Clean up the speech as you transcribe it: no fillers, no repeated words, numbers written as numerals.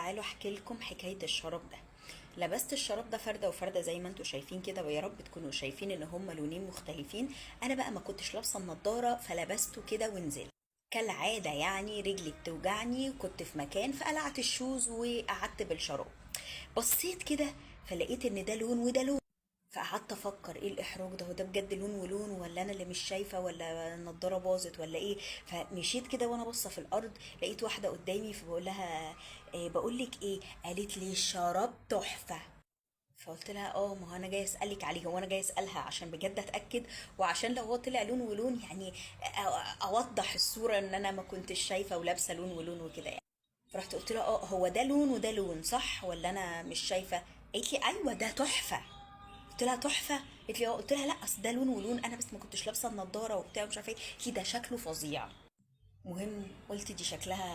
تعالوا احكي لكم حكاية الشراب ده. لبست الشراب ده فردة وفردة زي ما انتوا شايفين كده، ويا رب تكونوا شايفين ان هما لونين مختلفين. انا بقى ما كنتش لابسة النضارة فلبسته كده ونزل كالعادة، يعني رجلي بتوجعني، كنت في مكان فقلعت الشوز وقعدت بالشراب. بصيت كده فلقيت ان ده لون وده لون، فقعدت افكر ايه الاحراج ده، هو ده بجد لون ولون ولا انا اللي مش شايفه ولا النضاره باظت ولا ايه؟ فمشيت كده وانا باصه في الارض، لقيت واحده قدامي فبقول لها إيه بقول لك ايه؟ قالت لي الشراب تحفه. فقلت لها اه، ما هو انا جاي اسالك عليه، هو انا جاي اسالها عشان بجد اتاكد، وعشان لو هو طلع لون ولون يعني اوضح الصوره ان انا ما كنتش شايفه ولابسه لون ولون وكده يعني. فرحت قلت لها اه، هو ده لون وده لون صح ولا انا مش شايفه؟ قالت لي ايوه ده تحفه. قلت لها تحفه؟ قالت لي اه. قلت لها لا، اصل ده لون ولون، انا بس ما كنتش لابسه النضاره وبتاع مش عارفه ايه. قالت لي ده شكله فظيع. مهم قلت دي شكلها